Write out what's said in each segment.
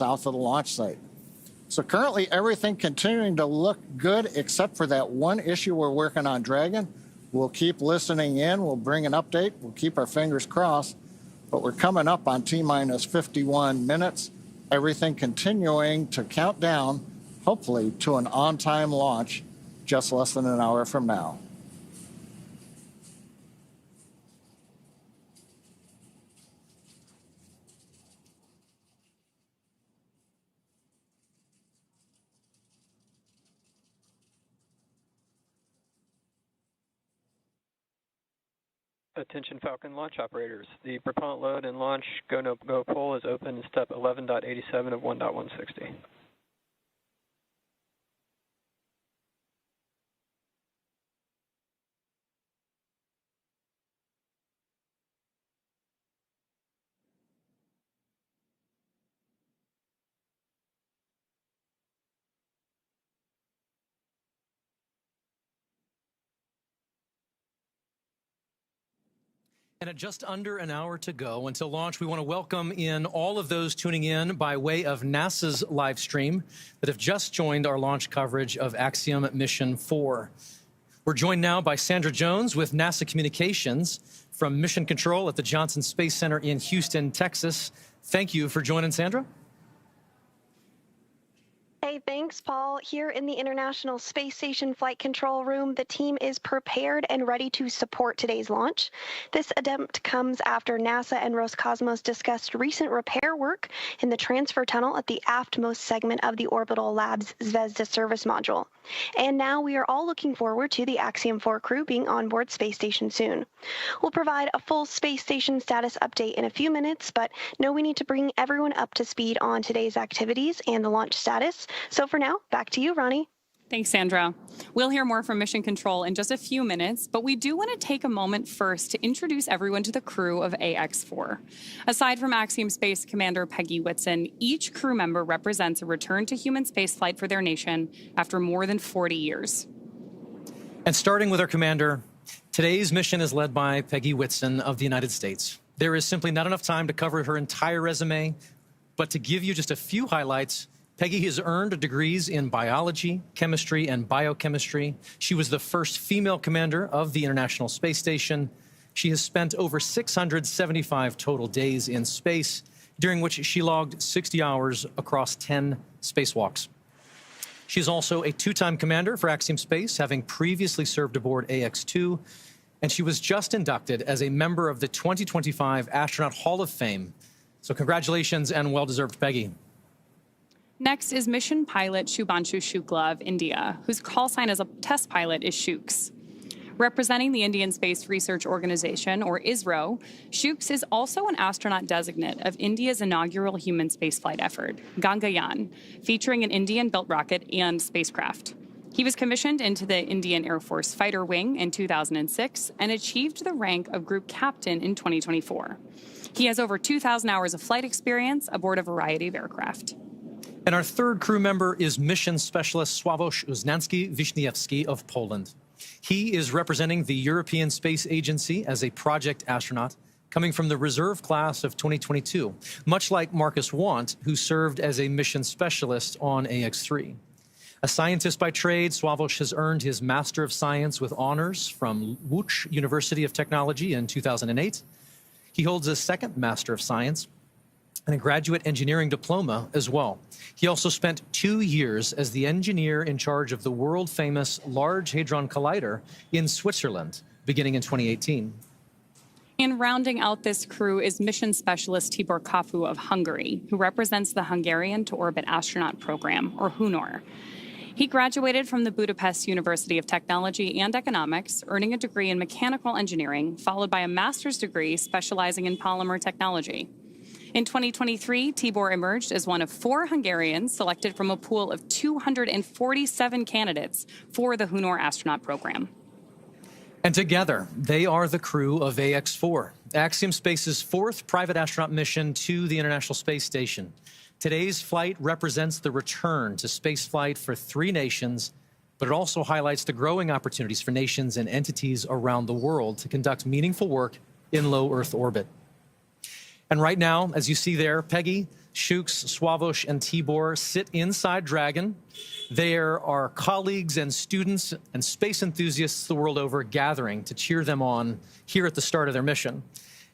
south of the launch site. So currently everything continuing to look good except for that one issue we're working on Dragon. We'll keep listening in, we'll bring an update, we'll keep our fingers crossed, but we're coming up on T-minus 51 minutes. Everything continuing to count down, hopefully to an on-time launch just less than an hour from now. Attention Falcon launch operators. The propellant load and launch go-no-go poll is open in step 11.87 of 1.160. And at just under an hour to go until launch, we want to welcome in all of those tuning in by way of NASA's live stream that have just joined our launch coverage of Axiom Mission 4. We're joined now by Sandra Jones with NASA Communications from Mission Control at the Johnson Space Center in Houston, Texas. Thank you for joining, Sandra. Hey, thanks, Paul. Here in the International Space Station Flight Control Room, the team is prepared and ready to support today's launch. This attempt comes after NASA and Roscosmos discussed recent repair work in the transfer tunnel at the aftmost segment of the Orbital Labs Zvezda service module. And now we are all looking forward to the Axiom-4 crew being on board Space Station soon. We'll provide a full Space Station status update in a few minutes, but know we need to bring everyone up to speed on today's activities and the launch status. So for now, back to you, Ronnie. Thanks, Sandra. We'll hear more from Mission Control in just a few minutes, but we do want to take a moment first to introduce everyone to the crew of AX-4. Aside from Axiom Space Commander Peggy Whitson, each crew member represents a return to human spaceflight for their nation after more than 40 years. And starting with our commander, today's mission is led by Peggy Whitson of the United States. There is simply not enough time to cover her entire resume, but to give you just a few highlights, Peggy has earned degrees in biology, chemistry, and biochemistry. She was the first female commander of the International Space Station. She has spent over 675 total days in space, during which she logged 60 hours across 10 spacewalks. She's also a two-time commander for Axiom Space, having previously served aboard AX-2, and she was just inducted as a member of the 2025 Astronaut Hall of Fame. So congratulations and well-deserved, Peggy. Next is mission pilot Shubhanshu Shukla of India, whose call sign as a test pilot is Shooks. Representing the Indian Space Research Organization, or ISRO, Shooks is also an astronaut designate of India's inaugural human spaceflight effort, Gangayaan, featuring an Indian-built rocket and spacecraft. He was commissioned into the Indian Air Force Fighter Wing in 2006 and achieved the rank of Group Captain in 2024. He has over 2,000 hours of flight experience aboard a variety of aircraft. And our third crew member is Mission Specialist Sławomir Uznański-Wiśniewski of Poland. He is representing the European Space Agency as a project astronaut, coming from the reserve class of 2022, much like Marcus Want, who served as a mission specialist on AX-3. A scientist by trade, Sławomir has earned his Master of Science with honors from Łódź University of Technology in 2008. He holds a second Master of Science and a graduate engineering diploma as well. He also spent 2 years as the engineer in charge of the world-famous Large Hadron Collider in Switzerland, beginning in 2018. And rounding out this crew is mission specialist Tibor Kapu of Hungary, who represents the Hungarian to Orbit Astronaut Program, or HUNOR. He graduated from the Budapest University of Technology and Economics, earning a degree in mechanical engineering, followed by a master's degree specializing in polymer technology. In 2023, Tibor emerged as one of 4 Hungarians selected from a pool of 247 candidates for the HUNOR astronaut program. And together, they are the crew of AX-4, Axiom Space's 4th private astronaut mission to the International Space Station. Today's flight represents the return to spaceflight for 3 nations, but it also highlights the growing opportunities for nations and entities around the world to conduct meaningful work in low Earth orbit. And right now, as you see there, Peggy, Shooks, Swavush, and Tibor sit inside Dragon. There are colleagues and students and space enthusiasts the world over gathering to cheer them on here at the start of their mission.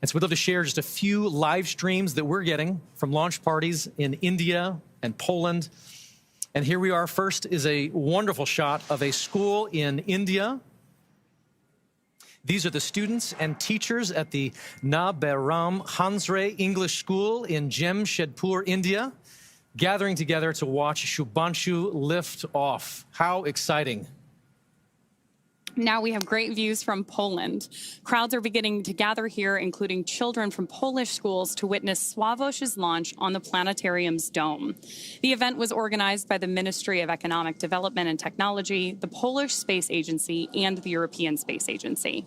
And so we'd love to share just a few live streams that we're getting from launch parties in India and Poland. And here we are. First is a wonderful shot of a school in India. These are the students and teachers at the Naberam Hansre English School in Jamshedpur, India, gathering together to watch Shubhanshu lift off. How exciting. Now we have great views from Poland. Crowds are beginning to gather here, including children from Polish schools, to witness Swavush's launch on the planetarium's dome. The event was organized by the Ministry of Economic Development and Technology, the Polish Space Agency, and the European Space Agency.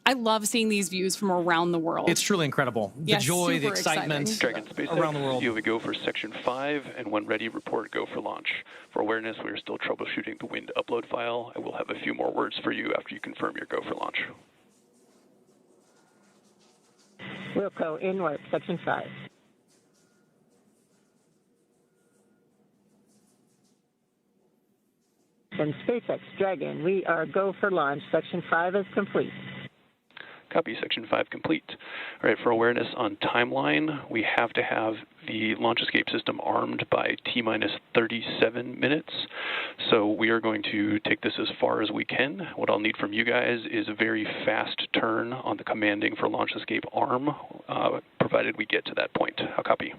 I love seeing these views from around the world. It's truly incredible. The Yes, joy, the super excitement exciting. Dragon SpaceX, around the world. you have a go for Section 5, and when ready, report go for launch. For awareness, we are still troubleshooting the wind upload file. I will have a few more words for you after you confirm your go for launch. Wilco, in work, Section 5. And SpaceX, Dragon, we are go for launch. Section 5 is complete. Copy, Section 5 complete. All right, for awareness on timeline, we have to have the launch escape system armed by T-minus 37 minutes. So we are going to take this as far as we can. What I'll need from you guys is a very fast turn on the commanding for launch escape arm, provided we get to that point. I'll copy.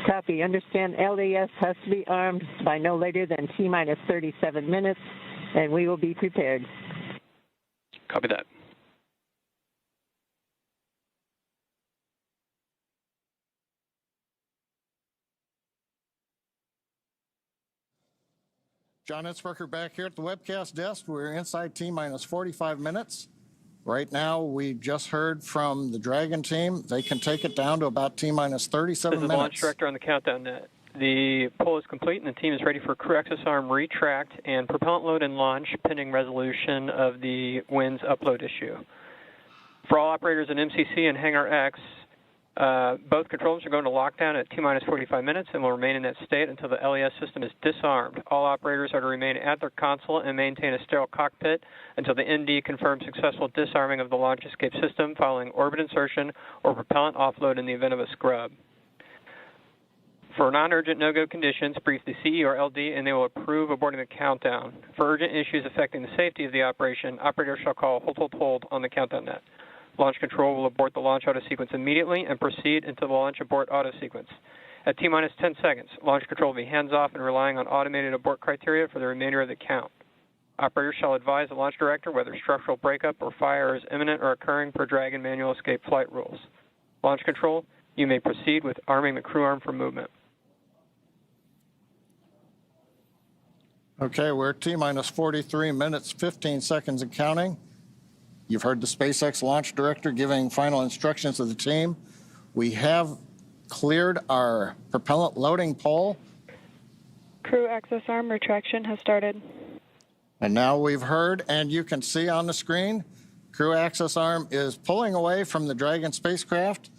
Copy. Understand LAS has to be armed by no later than T-minus 37 minutes, and we will be prepared. Copy that. John Itzberger back here at the webcast desk. We're inside T-minus 45 minutes. Right now, we just heard from the Dragon team. They can take it down to about T-minus 37 This is minutes. the launch director on the countdown net. The poll is complete, and the team is ready for crew access arm retract and propellant load and launch, pending resolution of the winds upload issue. For all operators in MCC and Hangar X, both controls are going to lockdown at T-minus 45 minutes and will remain in that state until the LES system is disarmed. All operators are to remain at their console and maintain a sterile cockpit until the ND confirms successful disarming of the launch escape system following orbit insertion or propellant offload in the event of a scrub. For non-urgent no-go conditions, brief the CE or LD and they will approve aborting the countdown. For urgent issues affecting the safety of the operation, operators shall call hold on the countdown net. Launch control will abort the launch auto sequence immediately and proceed into the launch abort auto sequence. At T-minus 10 seconds, launch control will be hands-off and relying on automated abort criteria for the remainder of the count. Operators shall advise the launch director whether structural breakup or fire is imminent or occurring per Dragon manual escape flight rules. Launch control, you may proceed with arming the crew arm for movement. Okay, we're at T-minus 43 minutes, 15 seconds and counting. You've heard the SpaceX launch director giving final instructions to the team. We have cleared our propellant loading pole. Crew access arm retraction has started. And now we've heard, and you can see on the screen, crew access arm is pulling away from the Dragon spacecraft.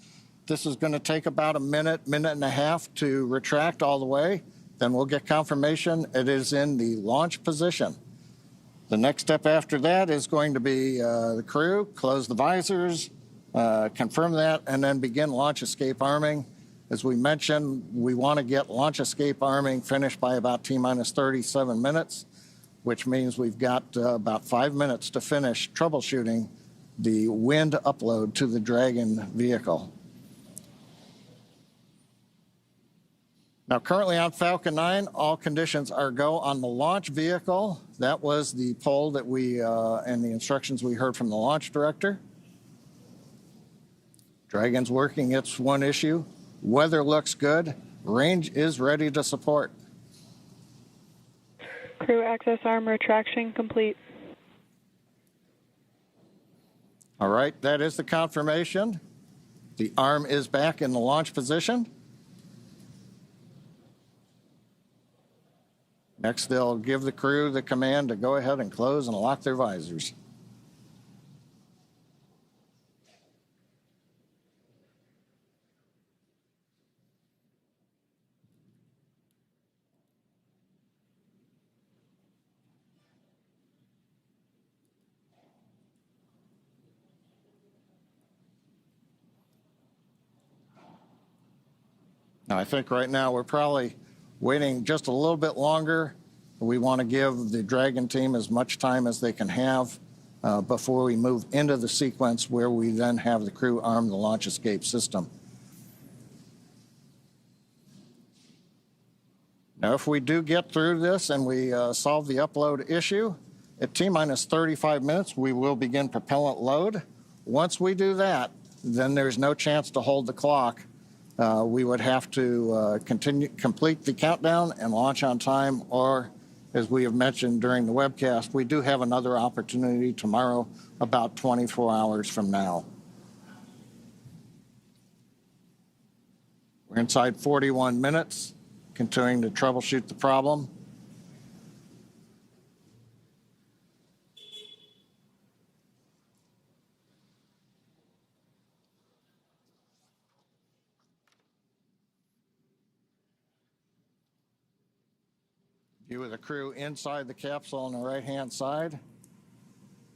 This is going to take about a minute, minute and a half to retract all the way. Then we'll get confirmation it is in the launch position. The next step after that is going to be the crew, close the visors, confirm that, and then begin launch escape arming. As we mentioned, we want to get launch escape arming finished by about T-minus 37 minutes, which means we've got about 5 minutes to finish troubleshooting the wind upload to the Dragon vehicle. Now, currently on Falcon 9, all conditions are go on the launch vehicle. That was the poll that we and the instructions we heard from the launch director. Dragon's working its one issue. Weather looks good. Range is ready to support. Crew access arm retraction complete. All right, that is the confirmation. The arm is back in the launch position. Next, they'll give the crew the command to go ahead and close and lock their visors. Now, I think right now we're probably waiting just a little bit longer. We want to give the Dragon team as much time as they can have before we move into the sequence where we then have the crew arm the launch escape system. Now, if we do get through this and we solve the upload issue, at T-minus 35 minutes, we will begin propellant load. Once we do that, then there's no chance to hold the clock. We would have to complete the countdown and launch on time, or as we have mentioned during the webcast, we do have another opportunity tomorrow about 24 hours from now. We're inside 41 minutes, continuing to troubleshoot the problem. View of the crew inside the capsule on the right-hand side.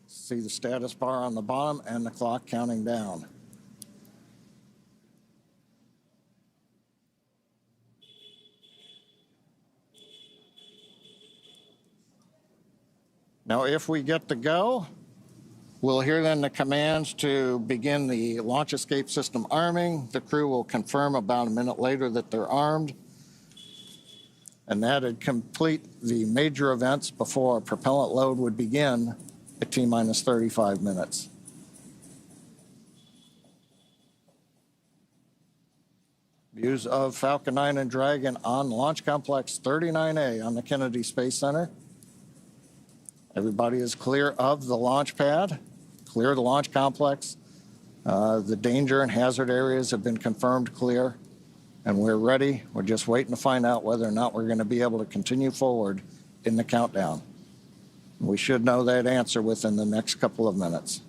See the status bar on the bottom and the clock counting down. Now, if we get to go, we'll hear then the commands to begin the launch escape system arming. The crew will confirm about a minute later that they're armed. And that'd complete the major events before propellant load would begin at T-minus 35 minutes. Views of Falcon 9 and Dragon on Launch Complex 39A on the Kennedy Space Center. Everybody is clear of the launch pad, clear of the launch complex. The danger and hazard areas have been confirmed clear. And we're ready. We're just waiting to find out whether or not we're going to be able to continue forward in the countdown. We should know that answer within the next couple of minutes.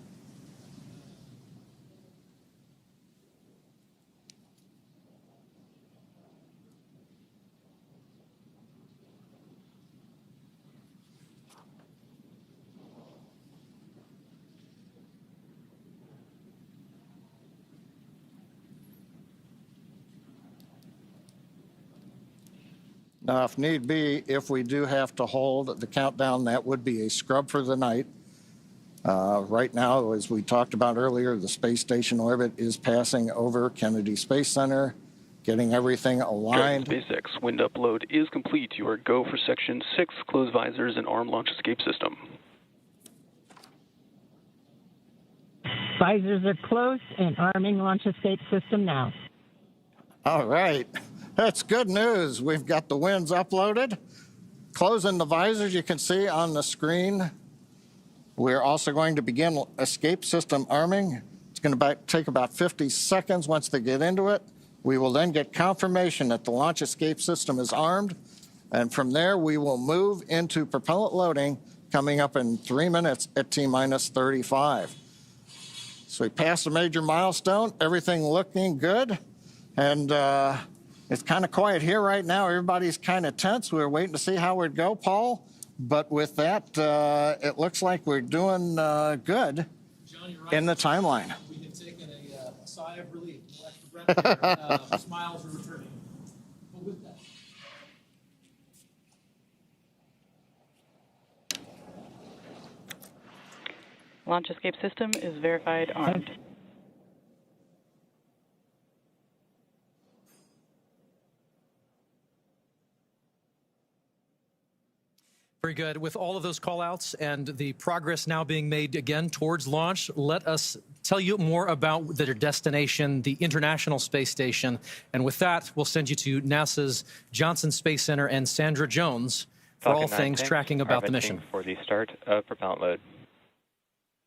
Now, if need be, if we do have to hold the countdown, that would be a scrub for the night. Right now, as we talked about earlier, the space station orbit is passing over Kennedy Space Center, getting everything aligned. SpaceX wind upload is complete. You are go for Section 6, close visors and arm launch escape system. Visors are closed and arming launch escape system now. All right. That's good news. We've got the winds uploaded. Closing the visors, you can see on the screen. We're also going to begin escape system arming. It's going to take about 50 seconds once they get into it. We will then get confirmation that the launch escape system is armed. And from there, we will move into propellant loading coming up in 3 minutes at T-minus 35. So we passed a major milestone, everything looking good. And it's kind of quiet here right now. Everybody's kind of tense. We're waiting to see how it go, Paul. But with that, it looks like we're doing good in the timeline. We have taken a sigh of relief, no extra breath here. Smiles are returning. But with that. Launch escape system is verified armed. Very good. With all of those call-outs and the progress now being made again towards launch, let us tell you more about their destination, the International Space Station. And with that, we'll send you to NASA's Johnson Space Center and Sandra Jones for all things tracking about the mission. For the start of propellant load.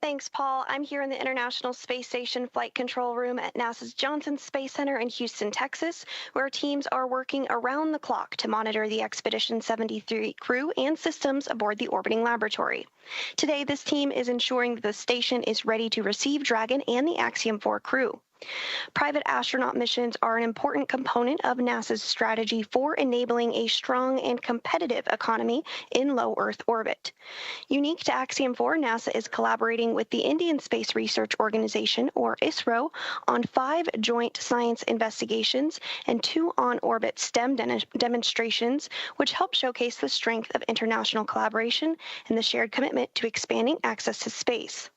Thanks, Paul. I'm here in the International Space Station Flight Control Room at NASA's Johnson Space Center in Houston, Texas, where teams are working around the clock to monitor the Expedition 73 crew and systems aboard the orbiting laboratory. Today, this team is ensuring that the station is ready to receive Dragon and the Axiom-4 crew. Private astronaut missions are an important component of NASA's strategy for enabling a strong and competitive economy in low Earth orbit. Unique to Axiom-4, NASA is collaborating with the Indian Space Research Organization, or ISRO, on 5 joint science investigations and 2 on-orbit STEM demonstrations, which help showcase the strength of international collaboration and the shared commitment to expanding access to space.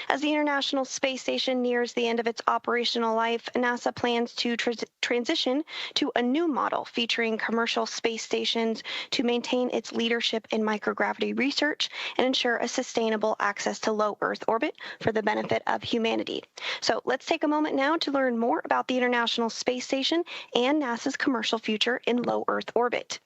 As the International Space Station nears the end of its operational life, NASA plans to transition to a new model featuring commercial space stations to maintain its leadership in microgravity research and ensure a sustainable access to low Earth orbit for the benefit of humanity. So let's take a moment now to learn more about the International Space Station and NASA's commercial future in low Earth orbit.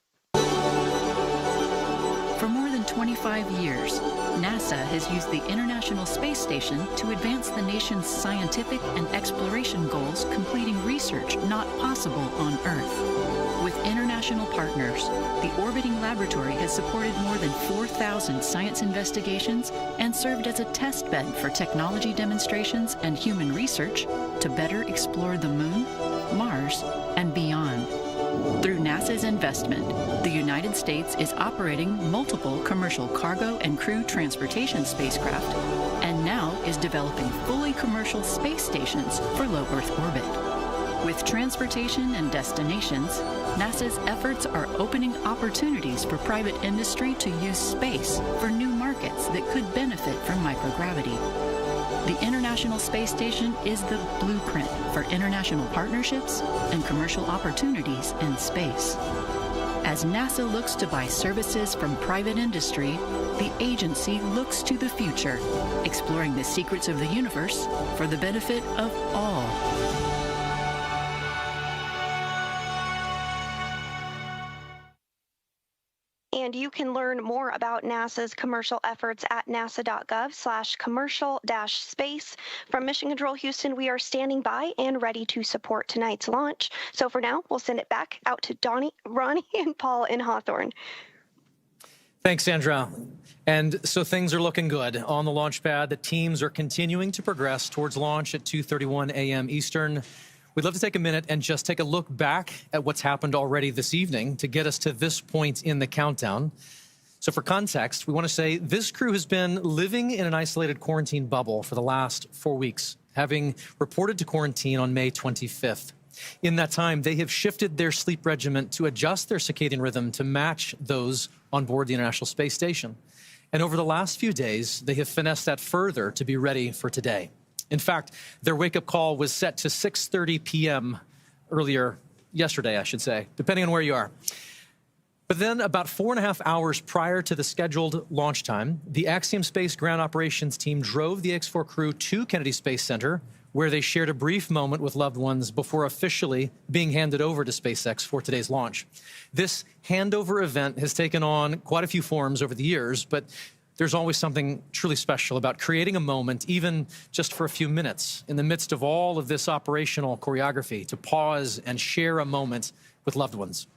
For more than 25 years, NASA has used the International Space Station to advance the nation's scientific and exploration goals, completing research not possible on Earth. With international partners, the orbiting laboratory has supported more than 4,000 science investigations and served as a test bed for technology demonstrations and human research to better explore the Moon, Mars, and beyond. Through NASA's investment, the United States is operating multiple commercial cargo and crew transportation spacecraft, and now is developing fully commercial space stations for low Earth orbit. With transportation and destinations, NASA's efforts are opening opportunities for private industry to use space for new markets that could benefit from microgravity. The International Space Station is the blueprint for international partnerships and commercial opportunities in space. As NASA looks to buy services from private industry, the agency looks to the future, exploring the secrets of the universe for the benefit of all. And you can learn more about NASA's commercial efforts at nasa.gov/commercial-space. From Mission Control Houston, we are standing by and ready to support tonight's launch. So for now, we'll send it back out to Ronnie, and Paul in Hawthorne. Thanks, Sandra. And so things are looking good on the launch pad. The teams are continuing to progress towards launch at 2:31 a.m. Eastern. We'd love to take a minute and just take a look back at what's happened already this evening to get us to this point in the countdown. So for context, we want to say this crew has been living in an isolated quarantine bubble for the last 4 weeks, having reported to quarantine on May 25th. In that time, they have shifted their sleep regimen to adjust their circadian rhythm to match those on board the International Space Station. And over the last few days, they have finessed that further to be ready for today. In fact, their wake-up call was set to 6:30 p.m. earlier yesterday, I should say, depending on where you are. But then about 4.5 hours prior to the scheduled launch time, the Axiom Space ground operations team drove the X-4 crew to Kennedy Space Center, where they shared a brief moment with loved ones before officially being handed over to SpaceX for today's launch. This handover event has taken on quite a few forms over the years, but there's always something truly special about creating a moment, even just for a few minutes, in the midst of all of this operational choreography, to pause and share a moment with loved ones.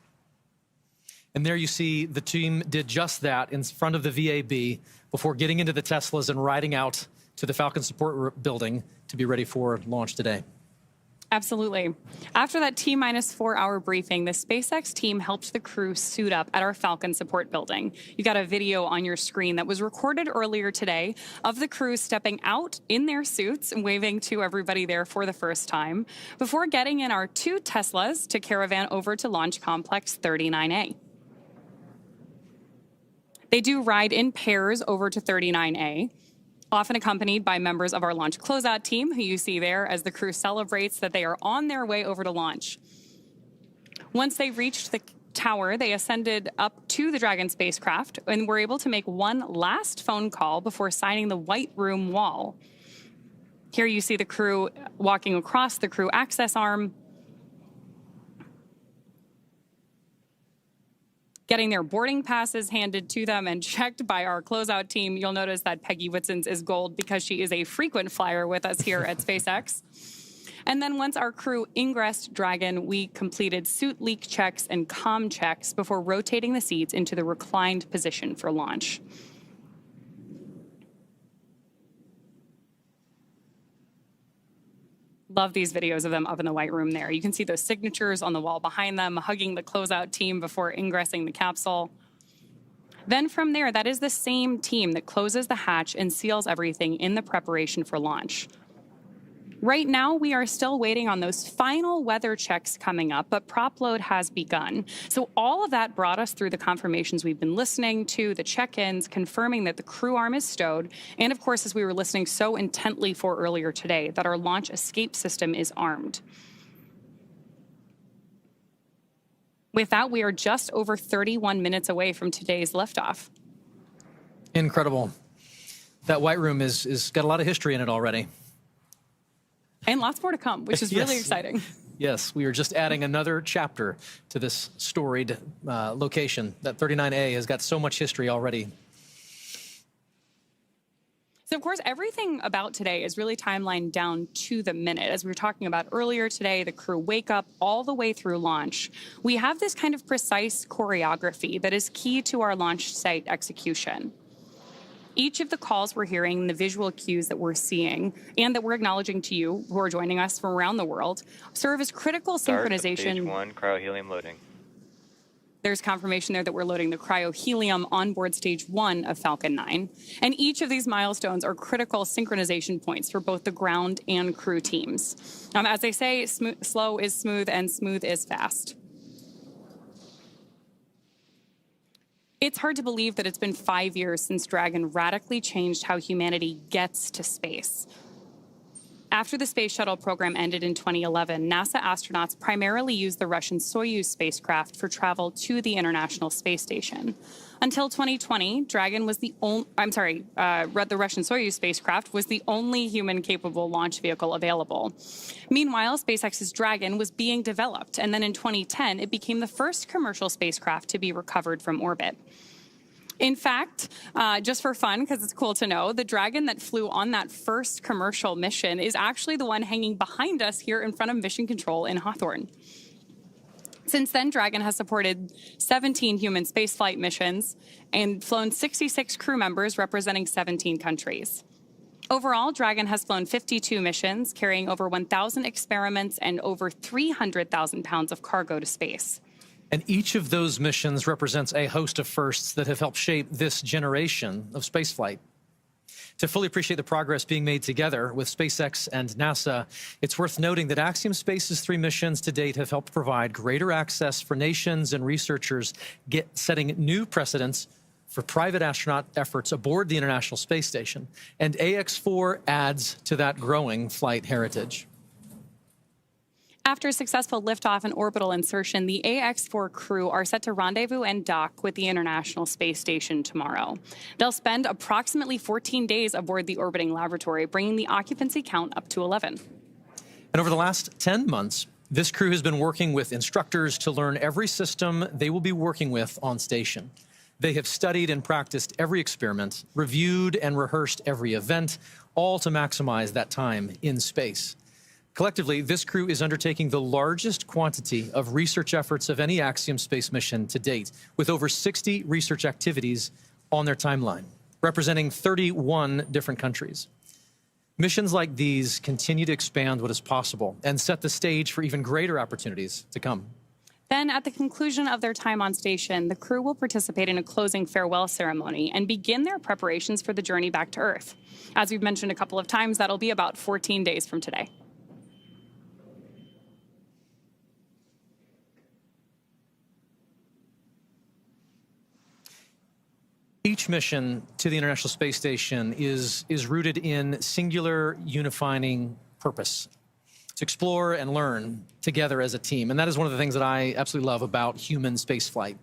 And there you see the team did just that in front of the VAB before getting into the Teslas and riding out to the Falcon Support Building to be ready for launch today. Absolutely. After that T-4 hour briefing, the SpaceX team helped the crew suit up at our Falcon Support Building. You got a video on your screen that was recorded earlier today of the crew stepping out in their suits and waving to everybody there for the first time before getting in our 2 Teslas to caravan over to Launch Complex 39A. They do ride in pairs over to 39A, often accompanied by members of our launch closeout team, who you see there as the crew celebrates that they are on their way over to launch. Once they reached the tower, they ascended up to the Dragon spacecraft and were able to make one last phone call before signing the White Room wall. Here you see the crew walking across the crew access arm, getting their boarding passes handed to them and checked by our closeout team. You'll notice that Peggy Whitson's is gold because she is a frequent flyer with us here at SpaceX. And then once our crew ingressed Dragon, we completed suit leak checks and comm checks before rotating the seats into the reclined position for launch. Love these videos of them up in the White Room there. You can see those signatures on the wall behind them, hugging the closeout team before ingressing the capsule. Then from there, that is the same team that closes the hatch and seals everything in the preparation for launch. Right now, we are still waiting on those final weather checks coming up, but prop load has begun. So all of that brought us through the confirmations we've been listening to, the check-ins, confirming that the crew arm is stowed, and of course, as we were listening so intently for earlier today, that our launch escape system is armed. With that, we are just over 31 minutes away from today's liftoff. Incredible. That White Room is got a lot of history in it already. And lots more to come, which is really exciting. Yes, we are just adding another chapter to this storied location. That 39A has got so much history already. So, of course, everything about today is really timelined down to the minute. As we were talking about earlier today, the crew wake up all the way through launch. We have this kind of precise choreography that is key to our launch site execution. Each of the calls we're hearing, the visual cues that we're seeing, and that we're acknowledging to you who are joining us from around the world, serve as critical synchronization. Start of stage 1, cryohelium loading. There's confirmation there that we're loading the cryohelium on board stage 1 of Falcon 9. And each of these milestones are critical synchronization points for both the ground and crew teams. As they say, slow is smooth and smooth is fast. It's hard to believe that it's been 5 years since Dragon radically changed how humanity gets to space. After the space shuttle program ended in 2011, NASA astronauts primarily used the Russian Soyuz spacecraft for travel to the International Space Station. Until 2020, Dragon was the Russian Soyuz spacecraft was the only human-capable launch vehicle available. Meanwhile, SpaceX's Dragon was being developed, and then in 2010, it became the first commercial spacecraft to be recovered from orbit. In fact, just for fun, because it's cool to know, the Dragon that flew on that first commercial mission is actually the one hanging behind us here in front of Mission Control in Hawthorne. Since then, Dragon has supported 17 human spaceflight missions and flown 66 crew members representing 17 countries. Overall, Dragon has flown 52 missions, carrying over 1,000 experiments and over 300,000 pounds of cargo to space. And each of those missions represents a host of firsts that have helped shape this generation of spaceflight. To fully appreciate the progress being made together with SpaceX and NASA, it's worth noting that Axiom Space's 3 missions to date have helped provide greater access for nations and researchers, setting new precedents for private astronaut efforts aboard the International Space Station. And AX-4 adds to that growing flight heritage. After a successful liftoff and orbital insertion, the AX-4 crew are set to rendezvous and dock with the International Space Station tomorrow. They'll spend approximately 14 days aboard the orbiting laboratory, bringing the occupancy count up to 11. And over the last 10 months, this crew has been working with instructors to learn every system they will be working with on station. They have studied and practiced every experiment, reviewed and rehearsed every event, all to maximize that time in space. Collectively, this crew is undertaking the largest quantity of research efforts of any Axiom space mission to date, with over 60 research activities on their timeline, representing 31 different countries. Missions like these continue to expand what is possible and set the stage for even greater opportunities to come. Then, at the conclusion of their time on station, the crew will participate in a closing farewell ceremony and begin their preparations for the journey back to Earth. As we've mentioned a couple of times, that'll be about 14 days from today. Each mission to the International Space Station is rooted in singular unifying purpose, to explore and learn together as a team. And that is one of the things that I absolutely love about human spaceflight.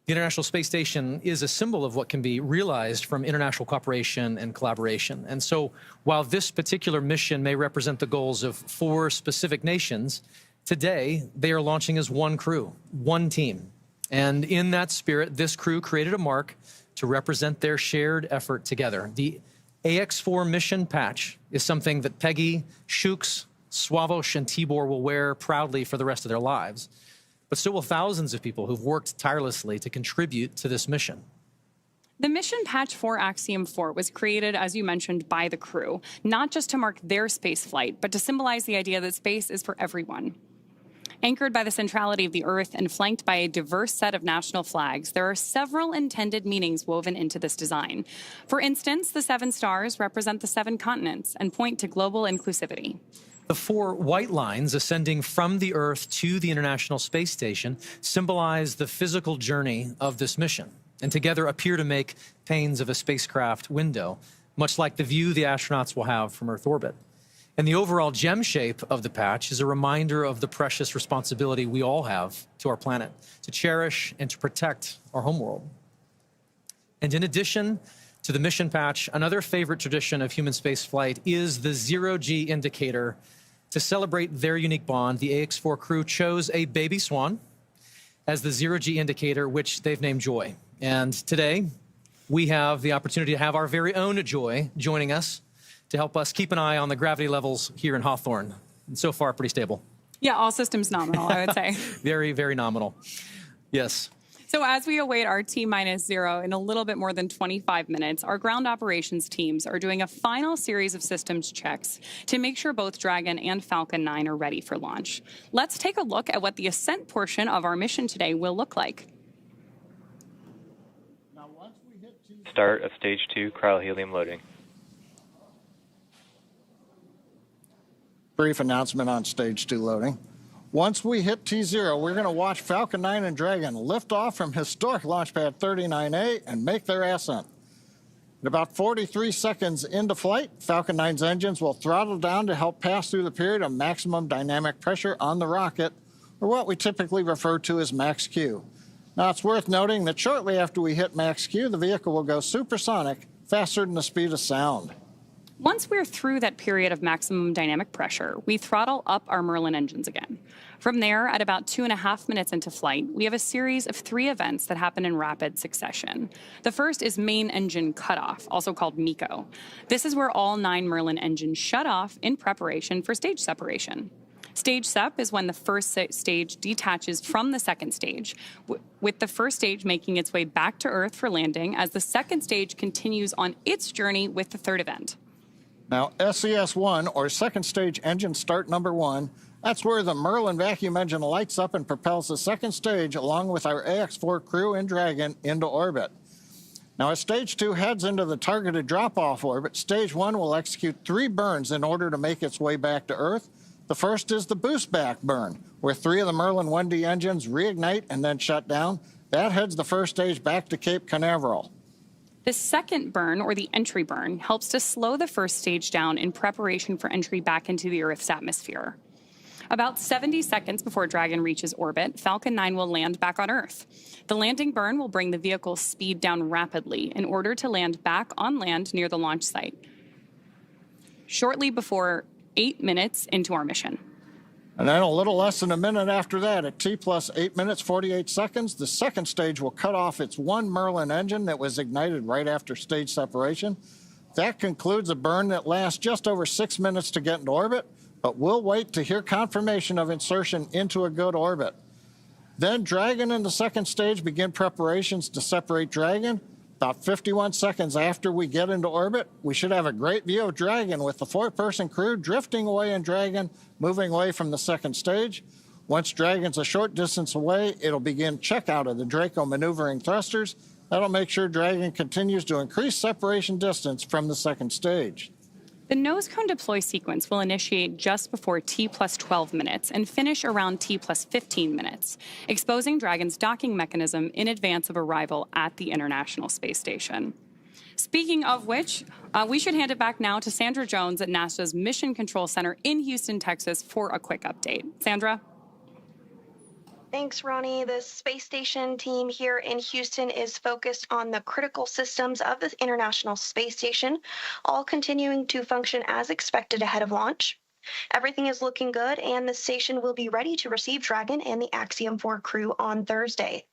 The International Space Station is a symbol of what can be realized from international cooperation and collaboration. And so while this particular mission may represent the goals of 4 specific nations, today they are launching as one crew, one team. And in that spirit, this crew created a mark to represent their shared effort together. The AX-4 mission patch is something that Peggy, Shukes, Swavush, and Tibor will wear proudly for the rest of their lives. But so will thousands of people who've worked tirelessly to contribute to this mission. The mission patch for Axiom-4 was created, as you mentioned, by the crew, not just to mark their space flight, but to symbolize the idea that space is for everyone. Anchored by the centrality of the Earth and flanked by a diverse set of national flags, there are several intended meanings woven into this design. For instance, the 7 stars represent the 7 continents and point to global inclusivity. The 4 white lines ascending from the Earth to the International Space Station symbolize the physical journey of this mission, and together appear to make panes of a spacecraft window, much like the view the astronauts will have from Earth orbit. And the overall gem shape of the patch is a reminder of the precious responsibility we all have to our planet, to cherish and to protect our homeworld. And in addition to the mission patch, another favorite tradition of human spaceflight is the zero-G indicator. To celebrate their unique bond, the AX-4 crew chose a baby swan as the zero-G indicator, which they've named Joy. And today, we have the opportunity to have our very own Joy joining us to help us keep an eye on the gravity levels here in Hawthorne. And so far, pretty stable. Yeah, all systems nominal, I would say. Very, very nominal. Yes. So as we await our T-0 in a little bit more than 25 minutes, our ground operations teams are doing a final series of systems checks to make sure both Dragon and Falcon 9 are ready for launch. Let's take a look at what the Ascent portion of our mission today will look like. Start of Stage 2 cryohelium loading. Brief announcement on Stage 2 loading. Once we hit T0, we're going to watch Falcon 9 and Dragon lift off from historic launch pad 39A and make their ascent. At about 43 seconds into flight, Falcon 9's engines will throttle down to help pass through the period of maximum dynamic pressure on the rocket, or what we typically refer to as max Q. Now, it's worth noting that shortly after we hit max Q, the vehicle will go supersonic, faster than the speed of sound. Once we're through that period of maximum dynamic pressure, we throttle up our Merlin engines again. From there, at about 2.5 minutes into flight, we have a series of 3 events that happen in rapid succession. The first is main engine cutoff, also called MECO. This is where all 9 Merlin engines shut off in preparation for stage separation. Stage sep is when the first stage detaches from the second stage, with the first stage making its way back to Earth for landing as the second stage continues on its journey with the third event. Now, SES-1, or second stage engine start number 1, that's where the Merlin vacuum engine lights up and propels the second stage along with our AX-4 crew and Dragon into orbit. Now, as Stage 2 heads into the targeted drop-off orbit, Stage 1 will execute 3 burns in order to make its way back to Earth. The first is the boost back burn, where 3 of the Merlin 1D engines reignite and then shut down. That heads the first stage back to Cape Canaveral. The second burn, or the entry burn, helps to slow the first stage down in preparation for entry back into the Earth's atmosphere. About 70 seconds before Dragon reaches orbit, Falcon 9 will land back on Earth. The landing burn will bring the vehicle's speed down rapidly in order to land back on land near the launch site, shortly before 8 minutes into our mission. And then a little less than a minute after that, at T plus 8 minutes, 48 seconds, the second stage will cut off its 1 Merlin engine that was ignited right after stage separation. That concludes a burn that lasts just over 6 minutes to get into orbit, but we'll wait to hear confirmation of insertion into a good orbit. Then Dragon and the second stage begin preparations to separate Dragon. About 51 seconds after we get into orbit, we should have a great view of Dragon with the 4-person crew drifting away in Dragon, moving away from the second stage. Once Dragon's a short distance away, it'll begin checkout of the Draco maneuvering thrusters. That'll make sure Dragon continues to increase separation distance from the second stage. The nose cone deploy sequence will initiate just before T plus 12 minutes and finish around T plus 15 minutes, exposing Dragon's docking mechanism in advance of arrival at the International Space Station. Speaking of which, we should hand it back now to Sandra Jones at NASA's Mission Control Center in Houston, Texas, for a quick update. Sandra? Thanks, Ronnie. The space station team here in Houston is focused on the critical systems of the International Space Station, all continuing to function as expected ahead of launch. Everything is looking good, and the station will be ready to receive Dragon and the Axiom-4 crew on Thursday.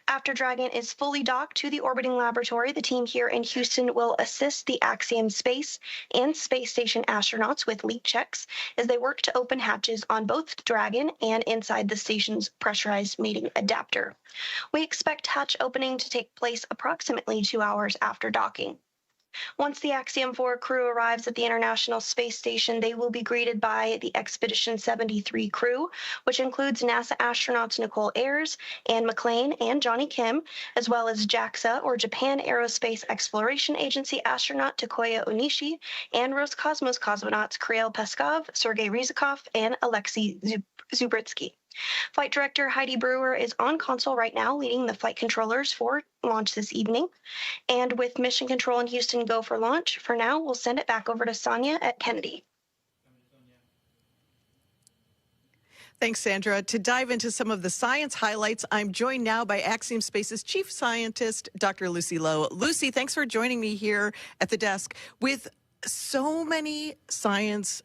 After Dragon is fully docked to the orbiting laboratory, the team here in Houston will assist the Axiom space and space station astronauts with leak checks as they work to open hatches on both Dragon and inside the station's pressurized mating adapter. We expect hatch opening to take place approximately 2 hours after docking. Once the Axiom-4 crew arrives at the International Space Station, they will be greeted by the Expedition 73 crew, which includes NASA astronauts Nicole Ayers, Anne McClain, and Johnny Kim, as well as JAXA, or Japan Aerospace Exploration Agency astronaut Takoya Onishi, and Roscosmos cosmonauts Kirill Peskov, Sergei Ryzhikov, and Alexei Zubritsky. Flight Director Heidi Brewer is on console right now, leading the flight controllers for launch this evening. And with Mission Control in Houston go for launch, for now, we'll send it back over to Sonia at Kennedy. Thanks, Sandra. To dive into some of the science highlights, I'm joined now by Axiom Space's Chief Scientist, Dr. Lucy Lowe. Lucy, thanks for joining me here at the desk. With so many science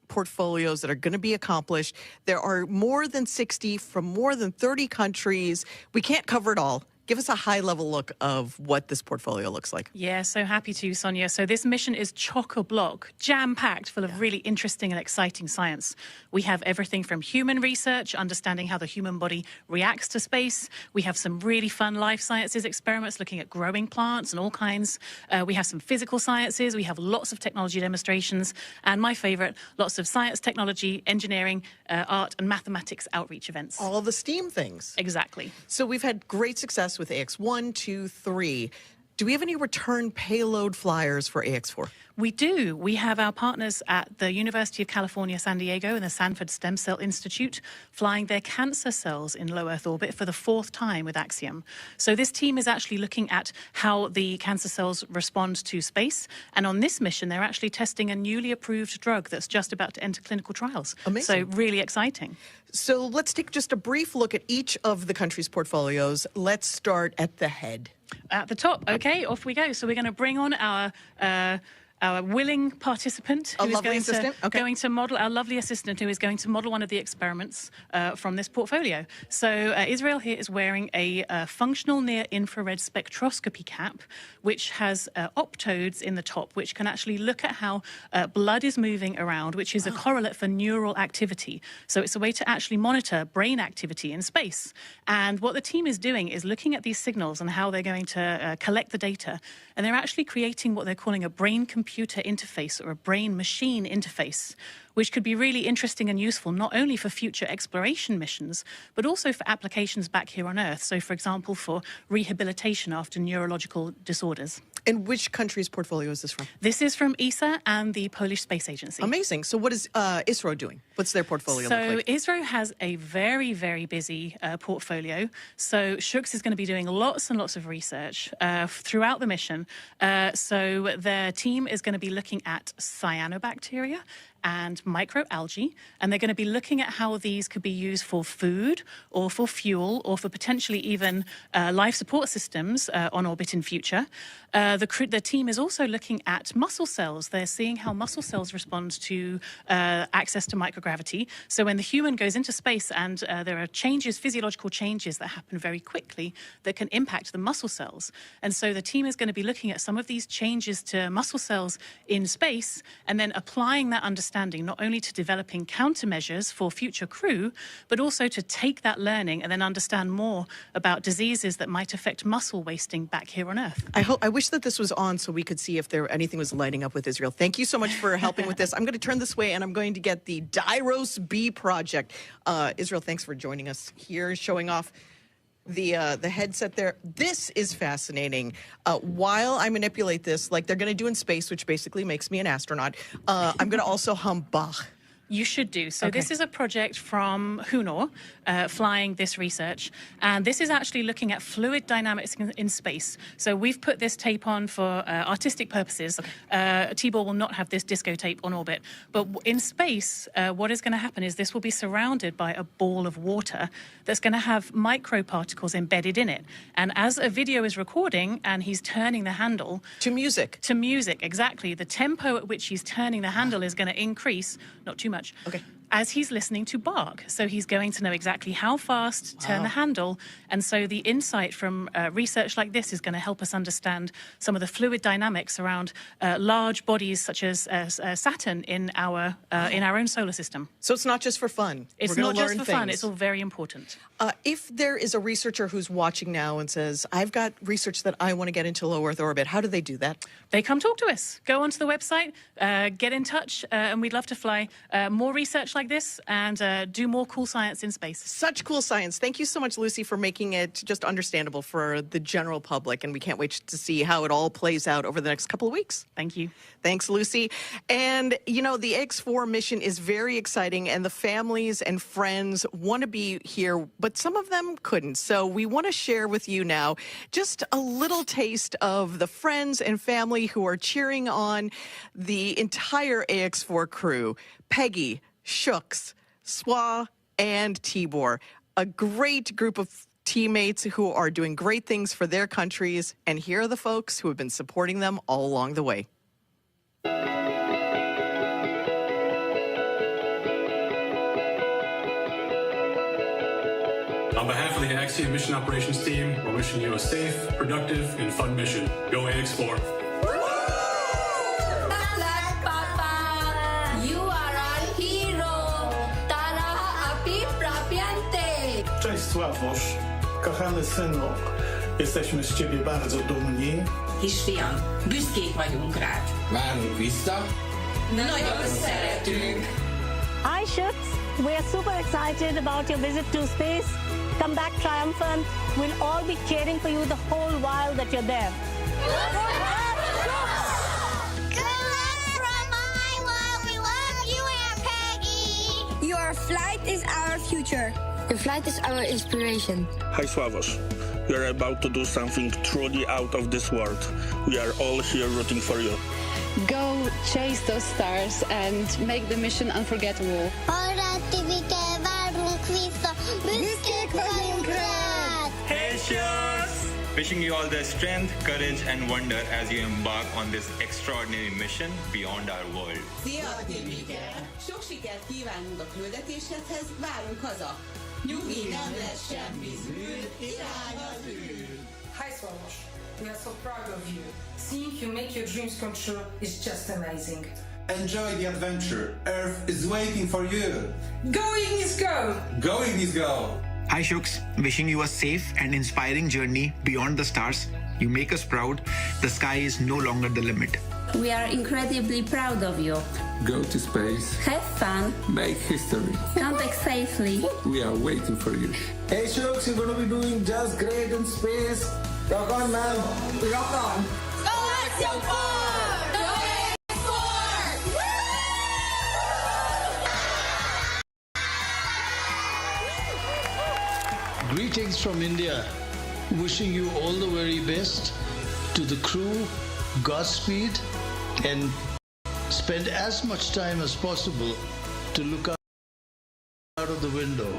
portfolios that are going to be accomplished, there are more than 60 from more than 30 countries. We can't cover it all. Give us a high-level look of what this portfolio looks like. Yeah, so happy to, Sonia. So this mission is chock-a-block, jam-packed full of really interesting and exciting science. We have everything from human research, understanding how the human body reacts to space. We have some really fun life sciences experiments looking at growing plants and all kinds. We have some physical sciences. We have lots of technology demonstrations. And my favorite, lots of science, technology, engineering, art, and mathematics outreach events. All the STEAM things. Exactly. So we've had great success with AX1, 2, 3. Do we have any return payload flyers for AX4? We do. We have our partners at the University of California, San Diego and the Sanford Stem Cell Institute flying their cancer cells in low Earth orbit for the 4th time with Axiom. So this team is actually looking at how the cancer cells respond to space. And on this mission, they're actually testing a newly approved drug that's just about to enter clinical trials. Amazing. So really exciting. So let's take just a brief look at each of the country's portfolios. Let's start at the head. At the top. Okay, off we go. So we're going to bring on our willing participant who is going to model, our lovely assistant who is going to model one of the experiments from this portfolio. So Israel here is wearing a functional near-infrared spectroscopy cap, which has optodes in the top, which can actually look at how blood is moving around, which is a correlate for neural activity. So it's a way to actually monitor brain activity in space. And what the team is doing is looking at these signals and how they're going to collect the data. And they're actually creating what they're calling a brain-computer interface or a brain-machine interface, which could be really interesting and useful not only for future exploration missions, but also for applications back here on Earth. So, for example, for rehabilitation after neurological disorders. And which country's portfolio is this from? This is from ESA and the Polish Space Agency. Amazing. So what is ISRO doing? What's their portfolio look like? So ISRO has a very, very busy portfolio. So Shuks is going to be doing lots and lots of research throughout the mission. So their team is going to be looking at cyanobacteria and microalgae, and they're going to be looking at how these could be used for food or for fuel or for potentially even life support systems on orbit in future. The team is also looking at muscle cells. They're seeing how muscle cells respond to access to microgravity. So when the human goes into space and there are changes, physiological changes that happen very quickly that can impact the muscle cells. And so the team is going to be looking at some of these changes to muscle cells in space and then applying that understanding not only to developing countermeasures for future crew, but also to take that learning and then understand more about diseases that might affect muscle wasting back here on Earth. I wish that this was on so we could see if anything was lighting up with Israel. Thank you so much for helping with this. I'm going to turn this way and I'm going to get the Dyros B project. Israel, thanks for joining us here, showing off the headset there. This is fascinating. While I manipulate this, like they're going to do in space, which basically makes me an astronaut, I'm going to also hum Bach. You should do. So This is a project from Hunor flying this research. And this is actually looking at fluid dynamics in space. So we've put this tape on for artistic purposes. Tibor will not have this disco tape on orbit. But in space, what is going to happen is this will be surrounded by a ball of water that's going to have microparticles embedded in it. And as a video is recording and he's turning the handle... To music. To music, exactly. The tempo at which he's turning the handle is going to increase, not too much. as he's listening to bark. So he's going to know exactly how fast to turn the handle. And so the insight from research like this is going to help us understand some of the fluid dynamics around large bodies such as Saturn in our own solar system. So it's not just for fun. It's not just for fun. It's all very important. If there is a researcher who's watching now and says, I've got research that I want to get into low Earth orbit, how do they do that? They come talk to us. Go onto the website, get in touch, and we'd love to fly more research like this and do more cool science in space. Such cool science. Thank you so much, Lucy, for making it just understandable for the general public. And we can't wait to see how it all plays out over the next couple of weeks. Thank you. Thanks, Lucy. And, you know, the AX-4 mission is very exciting, and the families and friends want to be here, but some of them couldn't. So we want to share with you now just a little taste of the friends and family who are cheering on the entire AX-4 crew. Peggy, Shooks, Swa, and Tibor. A great group of teammates who are doing great things for their countries. And here are the folks who have been supporting them all along the way. On behalf of the Axiom mission operations team, we're wishing you a safe, productive, and fun mission. Go AX4. Cześć Sławosz, kochany synu, jesteśmy z ciebie bardzo dumni. Kisfiam, büszkék vagyunk rád. Várunk vissza. Nagyon szeretünk. Hi Shooks, we're super excited about your visit to space. Come back triumphant. We'll all be cheering for you the whole while that you're there. Good luck from Iowa. We love you, Aunt Peggy. Your flight is our future. Your flight is our inspiration. Hi Sławos, we are about to do something truly out of this world. We are all here rooting for you. Go chase those stars and make the mission unforgettable. Hey Shooks! Wishing you all the strength, courage and wonder as you embark on this extraordinary mission beyond our world. Szia, Timike! Sok sikert kívánunk a küldetéshez, várunk haza! Nyugi, nem lesz semmi zűr, irány az űr! Hi Swarosh, we are so proud of you. Seeing you make your dreams come true is just amazing. Enjoy the adventure. Earth is waiting for you. Going is go! Going is go! Hi Shooks, wishing you a safe and inspiring journey beyond the stars. You make us proud. The sky is no longer the limit. We are incredibly proud of you. Go to space. Have fun. Make history. Come back safely. We are waiting for you. Hey Shooks, you're going to be doing just great in space. Rock on, man. Rock on. Go Axiom-4! Go AX-4! Greetings from India. Wishing you all the very best. To the crew, Godspeed, and spend as much time as possible to look out of the window.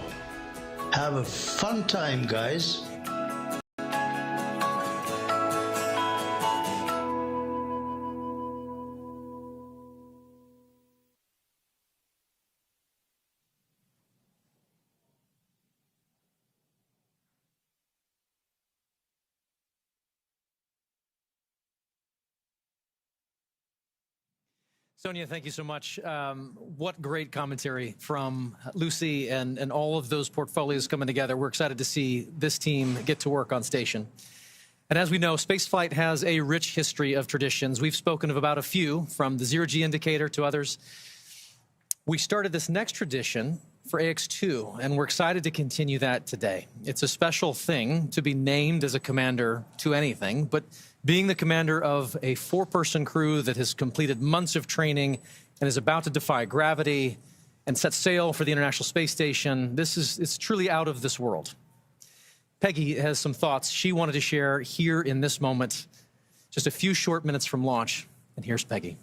Have a fun time, guys. Sonia, thank you so much. What great commentary from Lucy and all of those portfolios coming together. We're excited to see this team get to work on station. And as we know, spaceflight has a rich history of traditions. We've spoken of about a few, from the zero-G indicator to others. We started this next tradition for AX-2, and we're excited to continue that today. It's a special thing to be named as a commander to anything, but being the commander of a four-person crew that has completed months of training and is about to defy gravity and set sail for the International Space Station, it's truly out of this world. Peggy has some thoughts she wanted to share here in this moment, just a few short minutes from launch, and here's Peggy.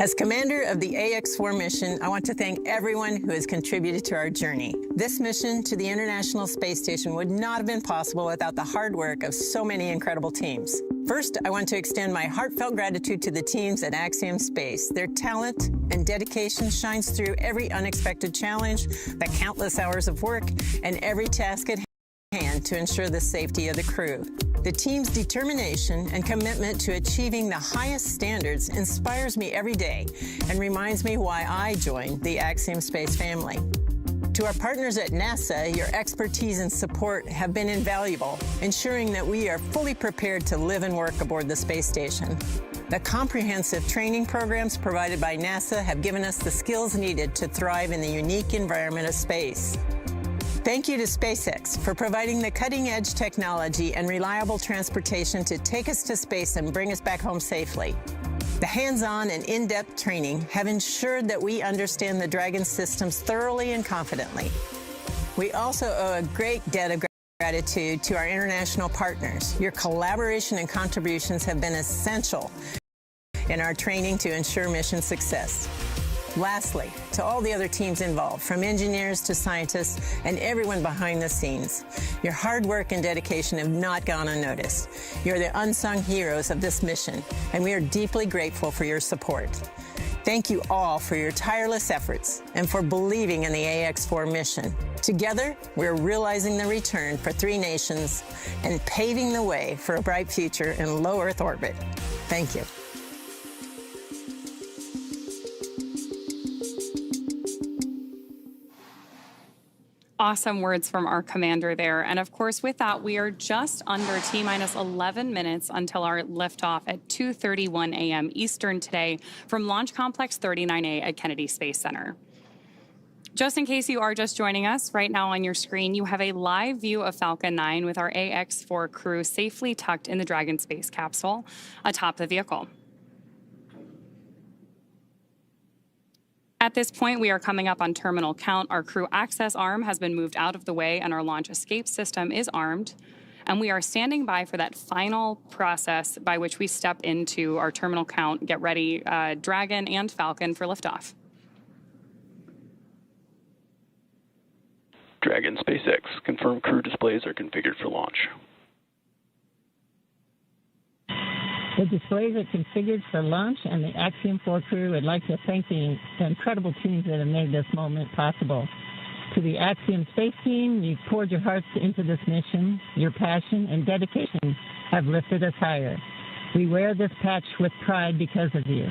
As commander of the AX-4 mission, I want to thank everyone who has contributed to our journey. This mission to the International Space Station would not have been possible without the hard work of so many incredible teams. First, I want to extend my heartfelt gratitude to the teams at Axiom Space. Their talent and dedication shines through every unexpected challenge, the countless hours of work, and every task at hand to ensure the safety of the crew. The team's determination and commitment to achieving the highest standards inspires me every day and reminds me why I joined the Axiom Space family. To our partners at NASA, your expertise and support have been invaluable, ensuring that we are fully prepared to live and work aboard the space station. The comprehensive training programs provided by NASA have given us the skills needed to thrive in the unique environment of space. Thank you to SpaceX for providing the cutting-edge technology and reliable transportation to take us to space and bring us back home safely. The hands-on and in-depth training have ensured that we understand the Dragon systems thoroughly and confidently. We also owe a great debt of gratitude to our international partners. Your collaboration and contributions have been essential in our training to ensure mission success. Lastly, to all the other teams involved, from engineers to scientists and everyone behind the scenes, your hard work and dedication have not gone unnoticed. You're the unsung heroes of this mission, and we are deeply grateful for your support. Thank you all for your tireless efforts and for believing in the AX-4 mission. Together, we're realizing the return for 3 nations and paving the way for a bright future in low Earth orbit. Thank you. Awesome words from our commander there. And of course, with that, we are just under T-minus 11 minutes until our liftoff at 2:31 a.m. Eastern today from Launch Complex 39A at Kennedy Space Center. Just in case you are just joining us, right now on your screen, you have a live view of Falcon 9 with our AX-4 crew safely tucked in the Dragon space capsule atop the vehicle. At this point, we are coming up on terminal count. Our crew access arm has been moved out of the way and our launch escape system is armed. And we are standing by for that final process by which we step into our terminal count, get ready, Dragon and Falcon for liftoff. Dragon SpaceX, confirm crew displays are configured for launch. The displays are configured for launch, and the Axiom-4 crew would like to thank the incredible teams that have made this moment possible. To the Axiom Space team, you've poured your hearts into this mission. Your passion and dedication have lifted us higher. We wear this patch with pride because of you.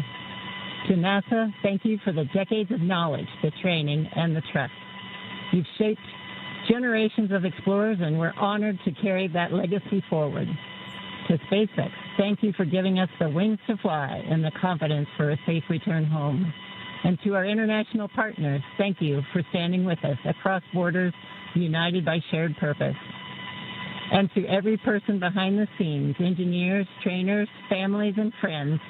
To NASA, thank you for the decades of knowledge, the training, and the trust. You've shaped generations of explorers, and we're honored to carry that legacy forward. To SpaceX, thank you for giving us the wings to fly and the confidence for a safe return home. And to our international partners, thank you for standing with us across borders, united by shared purpose. And to every person behind the scenes, engineers, trainers, families, and friends,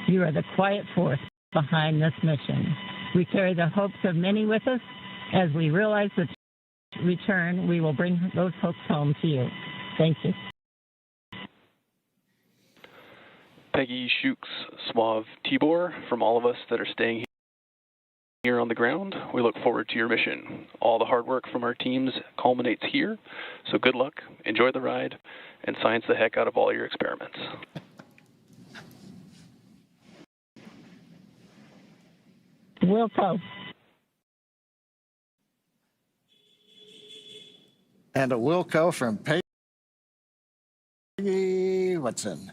you are the quiet force behind this mission. We carry the hopes of many with us. As we realize the return, we will bring those hopes home to you. Thank you. Peggy Shukes, Suave Tibor, from all of us that are staying here on the ground, we look forward to your mission. All the hard work from our teams culminates here, so good luck, enjoy the ride, and science the heck out of all your experiments. Wilco. And a Wilco from Peggy Whitson.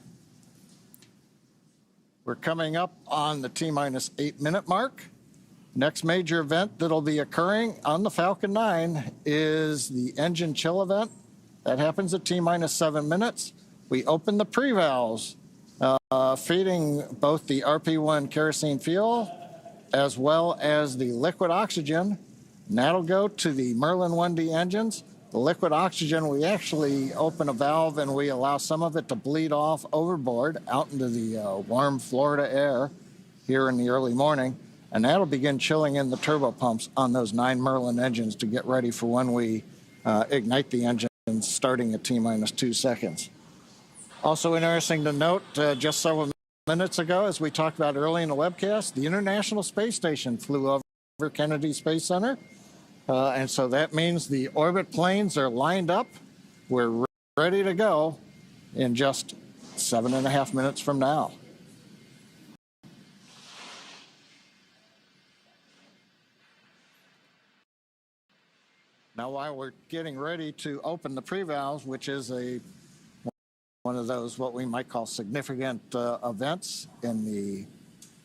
We're coming up on the T-minus 8-minute mark. Next major event that'll be occurring on the Falcon 9 is the engine chill event. That happens at T-minus 7 minutes. We open the pre-valves, feeding both the RP-1 kerosene fuel as well as the liquid oxygen. And that'll go to the Merlin 1D engines. The liquid oxygen, we actually open a valve and we allow some of it to bleed off overboard out into the warm Florida air here in the early morning. And that'll begin chilling in the turbo pumps on those 9 Merlin engines to get ready for when we ignite the engines starting at T-minus 2 seconds. Also interesting to note, just several minutes ago, as we talked about early in the webcast, the International Space Station flew over Kennedy Space Center. And so that means the orbit planes are lined up. We're ready to go in just 7.5 minutes from now. Now, while we're getting ready to open the pre-valves, which is one of those what we might call significant events in the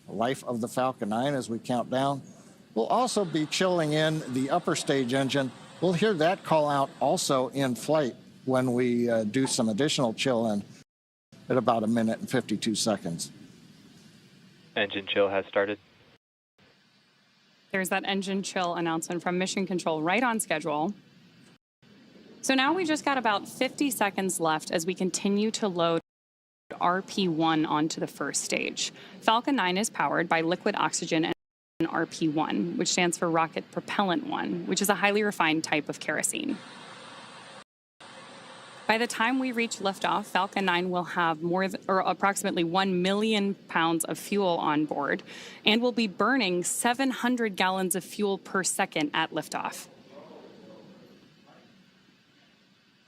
life of the Falcon 9 as we count down, we'll also be chilling in the upper stage engine. We'll hear that call out also in flight when we do some additional chill in at about 1 minute and 52 seconds. Engine chill has started. There's that engine chill announcement from Mission Control, right on schedule. So now we just got about 50 seconds left as we continue to load RP1 onto the first stage. Falcon 9 is powered by liquid oxygen and RP1, which stands for Rocket Propellant 1, which is a highly refined type of kerosene. By the time we reach liftoff, Falcon 9 will have approximately 1 million pounds of fuel on board and will be burning 700 gallons of fuel per second at liftoff.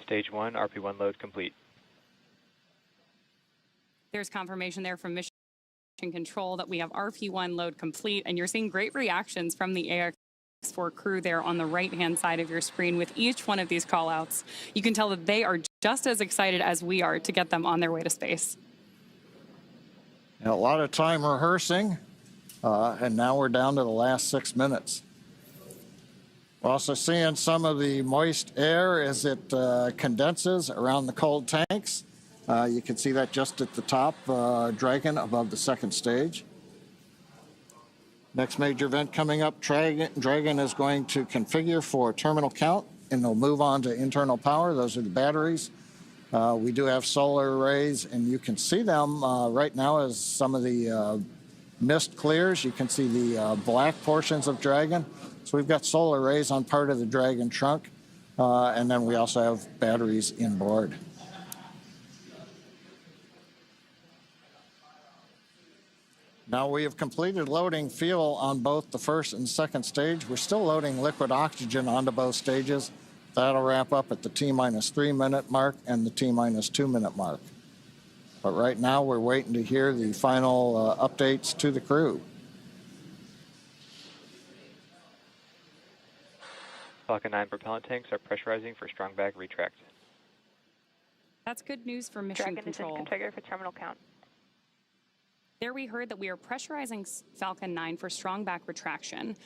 Stage 1, RP1 load complete. There's confirmation there from Mission Control that we have RP1 load complete, and you're seeing great reactions from the Axiom-4 crew there on the right-hand side of your screen with each one of these call-outs. You can tell that they are just as excited as we are to get them on their way to space. And a lot of time rehearsing, and now we're down to the last 6 minutes. We're also seeing some of the moist air as it condenses around the cold tanks. You can see that just at the top, Dragon above the second stage. Next major event coming up, Dragon is going to configure for terminal count, and they'll move on to internal power. Those are the batteries. We do have solar arrays, and you can see them right now as some of the mist clears. You can see the black portions of Dragon. So we've got solar arrays on part of the Dragon trunk, and then we also have batteries inboard. Now we have completed loading fuel on both the first and second stage. We're still loading liquid oxygen onto both stages. That'll wrap up at the T-3 minute mark and the T-2 minute mark. But right now we're waiting to hear the final updates to the crew. Falcon 9 propellant tanks are pressurizing for strong bag retract. That's good news for Mission Control. Dragon is configured for terminal count. There we heard that we are pressurizing Falcon 9 for strong back retraction.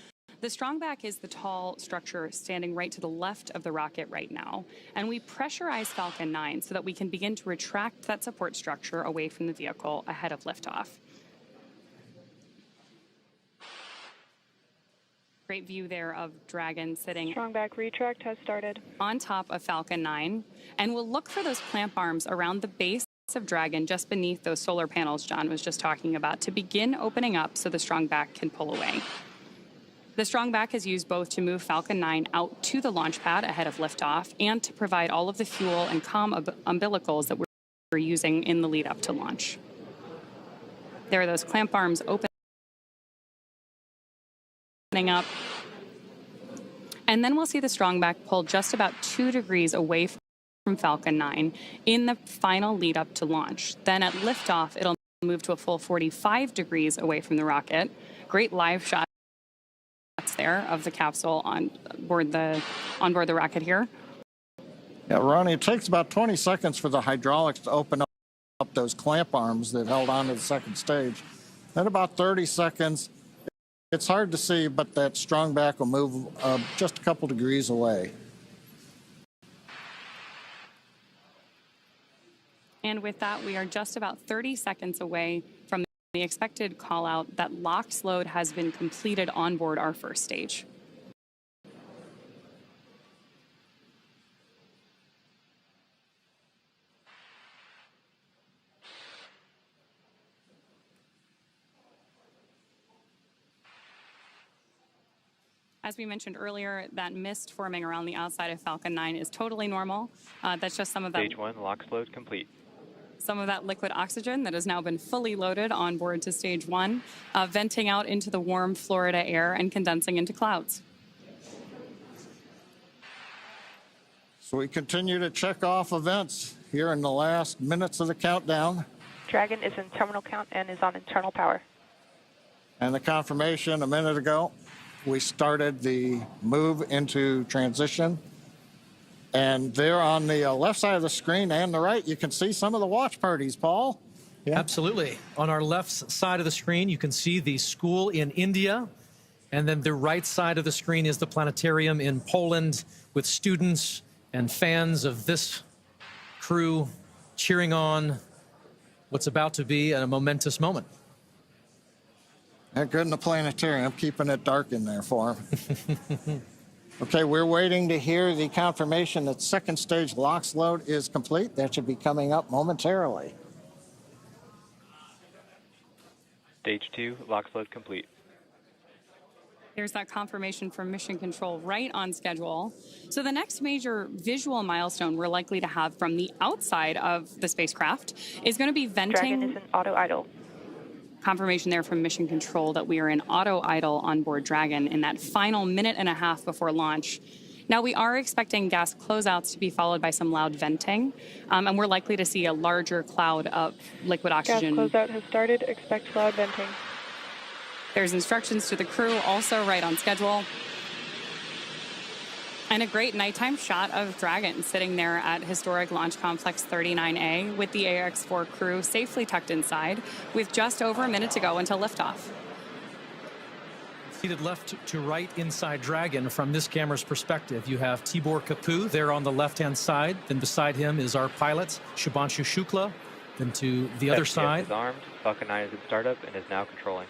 The strong back is the tall structure standing right to the left of the rocket right now. And we pressurize Falcon 9 so that we can begin to retract that support structure away from the vehicle ahead of liftoff. Great view there of Dragon sitting strong back retract has started on top of Falcon 9. And we'll look for those clamp arms around the base of Dragon just beneath those solar panels John was just talking about to begin opening up so the strong back can pull away. The strong back is used both to move Falcon 9 out to the launch pad ahead of liftoff and to provide all of the fuel and comm umbilicals that we're using in the lead up to launch. There are those clamp arms opening up. And then we'll see the strong back pull just about 2 degrees away from Falcon 9 in the final lead up to launch. Then at liftoff, it'll move to a full 45 degrees away from the rocket. Great live shots there of the capsule on board the rocket here. Yeah, Ronnie, it takes about 20 seconds for the hydraulics to open up those clamp arms that held on to the second stage. Then about 30 seconds, it's hard to see, but that strong back will move just a couple degrees away. And with that, we are just about 30 seconds away from the expected call out that LOX load has been completed on board our first stage. As we mentioned earlier, that mist forming around the outside of Falcon 9 is totally normal. That's just some of that. Stage 1, LOX load complete. Some of that liquid oxygen that has now been fully loaded on board to stage 1, venting out into the warm Florida air and condensing into clouds. So we continue to check off events here in the last minutes of the countdown. Dragon is in terminal count and is on internal power. And the confirmation a minute ago, we started the move into transition. And there on the left side of the screen and the right, you can see some of the watch parties, Paul. Yeah. Absolutely. On our left side of the screen, you can see the school in India. And then the right side of the screen is the planetarium in Poland with students and fans of this crew cheering on what's about to be a momentous moment. They're good in the planetarium, keeping it dark in there for them. Okay, we're waiting to hear the confirmation that second stage LOX load is complete. That should be coming up momentarily. Stage 2, LOX load complete. There's that confirmation from Mission Control right on schedule. So the next major visual milestone we're likely to have from the outside of the spacecraft is going to be venting. Dragon is in auto idle. Confirmation there from Mission Control that we are in auto idle on board Dragon in that final minute and a half before launch. Now, we are expecting gas closeouts to be followed by some loud venting, and we're likely to see a larger cloud of liquid oxygen. Gas closeout has started. Expect loud venting. There's instructions to the crew, also right on schedule. And a great nighttime shot of Dragon sitting there at historic Launch Complex 39A with the AX-4 crew safely tucked inside with just over a minute to go until liftoff. Seated left to right inside Dragon from this camera's perspective, you have Tibor Kapu there on the left-hand side. Then beside him is our pilot, Shubhanshu Shukla. Then to the other side. is armed. Falcon 9 is in startup and is now controlling.